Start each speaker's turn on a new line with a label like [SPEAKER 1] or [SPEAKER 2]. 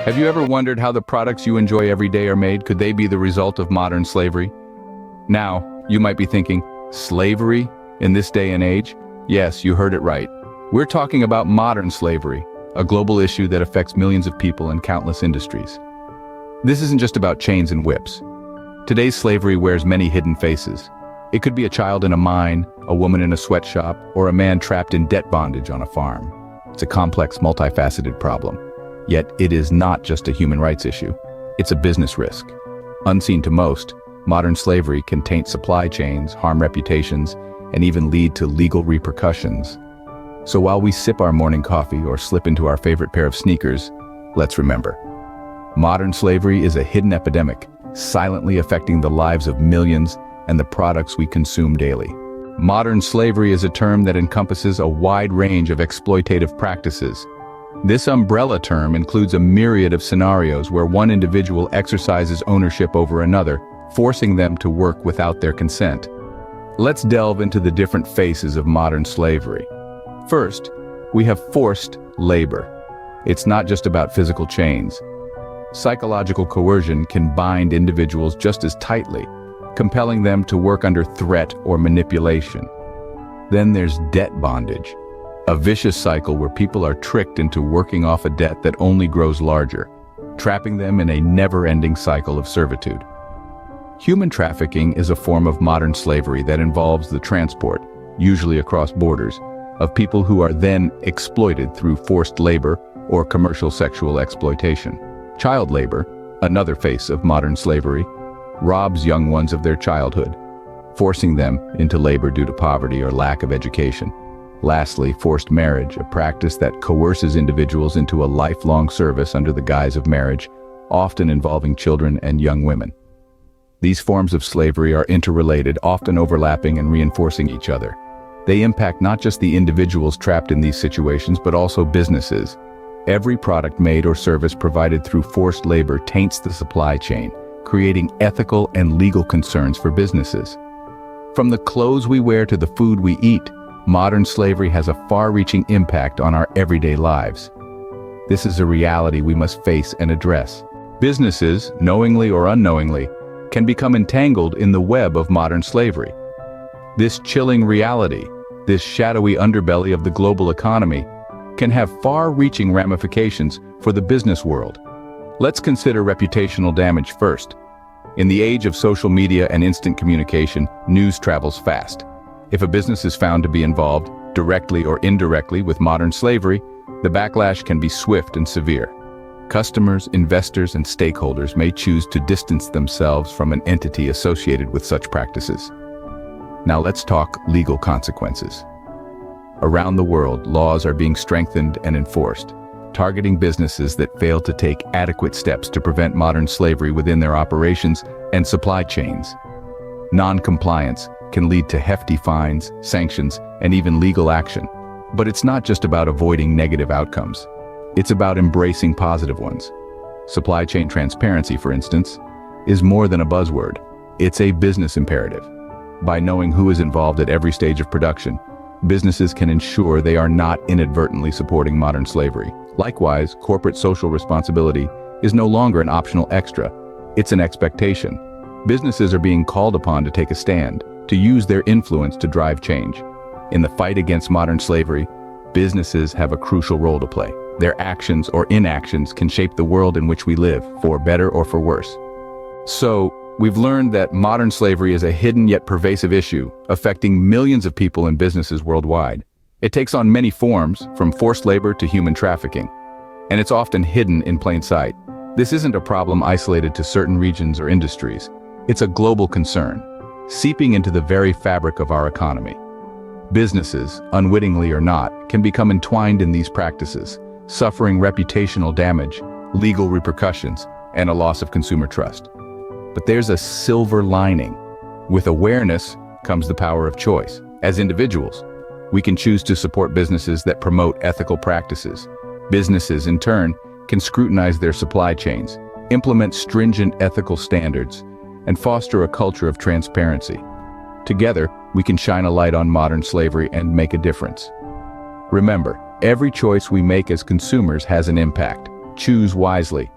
[SPEAKER 1] Have you ever wondered how the products you enjoy every day are made? Could they be the result of modern slavery? Now, you might be thinking, slavery in this day and age? Yes, you heard it right. We're talking about modern slavery, a global issue that affects millions of people and countless industries. This isn't just about chains and whips. Today's slavery wears many hidden faces. It could be a child in a mine, a woman in a sweatshop, or a man trapped in debt bondage on a farm. It's a complex, multifaceted problem. Yet it is not just a human rights issue. It's a business risk. Unseen to most, modern slavery can taint supply chains, harm reputations, and even lead to legal repercussions. So while we sip our morning coffee or slip into our favorite pair of sneakers, let's remember, modern slavery is a hidden epidemic, silently affecting the lives of millions and the products we consume daily. Modern slavery is a term that encompasses a wide range of exploitative practices. This umbrella term includes a myriad of scenarios where one individual exercises ownership over another, forcing them to work without their consent. Let's delve into the different faces of modern slavery. First, we have forced labor. It's not just about physical chains. Psychological coercion can bind individuals just as tightly, compelling them to work under threat or manipulation. Then there's debt bondage, a vicious cycle where people are tricked into working off a debt that only grows larger, trapping them in a never-ending cycle of servitude. Human trafficking is a form of modern slavery that involves the transport, usually across borders, of people who are then exploited through forced labor or commercial sexual exploitation. Child labor, another face of modern slavery, robs young ones of their childhood, forcing them into labor due to poverty or lack of education. Lastly, forced marriage, a practice that coerces individuals into a lifelong service under the guise of marriage, often involving children and young women. These forms of slavery are interrelated, often overlapping and reinforcing each other. They impact not just the individuals trapped in these situations, but also businesses. Every product made or service provided through forced labor taints the supply chain, creating ethical and legal concerns for businesses. From the clothes we wear to the food we eat, modern slavery has a far-reaching impact on our everyday lives. This is a reality we must face and address. Businesses, knowingly or unknowingly, can become entangled in the web of modern slavery. This chilling reality, this shadowy underbelly of the global economy, can have far-reaching ramifications for the business world. Let's consider reputational damage first. In the age of social media and instant communication, news travels fast. If a business is found to be involved, directly or indirectly, with modern slavery, the backlash can be swift and severe. Customers, investors, and stakeholders may choose to distance themselves from an entity associated with such practices. Now let's talk legal consequences. Around the world, laws are being strengthened and enforced, targeting businesses that fail to take adequate steps to prevent modern slavery within their operations and supply chains. Non-compliance can lead to hefty fines, sanctions, and even legal action. But it's not just about avoiding negative outcomes. It's about embracing positive ones. Supply chain transparency, for instance, is more than a buzzword. It's a business imperative. By knowing who is involved at every stage of production, businesses can ensure they are not inadvertently supporting modern slavery. Likewise, corporate social responsibility is no longer an optional extra. It's an expectation. Businesses are being called upon to take a stand, to use their influence to drive change. In the fight against modern slavery, businesses have a crucial role to play. Their actions or inactions can shape the world in which we live, for better or for worse. So, we've learned that modern slavery is a hidden yet pervasive issue, affecting millions of people and businesses worldwide. It takes on many forms, from forced labor to human trafficking, and it's often hidden in plain sight. This isn't a problem isolated to certain regions or industries. It's a global concern, seeping into the very fabric of our economy. Businesses, unwittingly or not, can become entwined in these practices, suffering reputational damage, legal repercussions, and a loss of consumer trust. But there's a silver lining. With awareness comes the power of choice. As individuals, we can choose to support businesses that promote ethical practices. Businesses, in turn, can scrutinize their supply chains, implement stringent ethical standards, and foster a culture of transparency. Together, we can shine a light on modern slavery and make a difference. Remember, every choice we make as consumers has an impact. Choose wisely.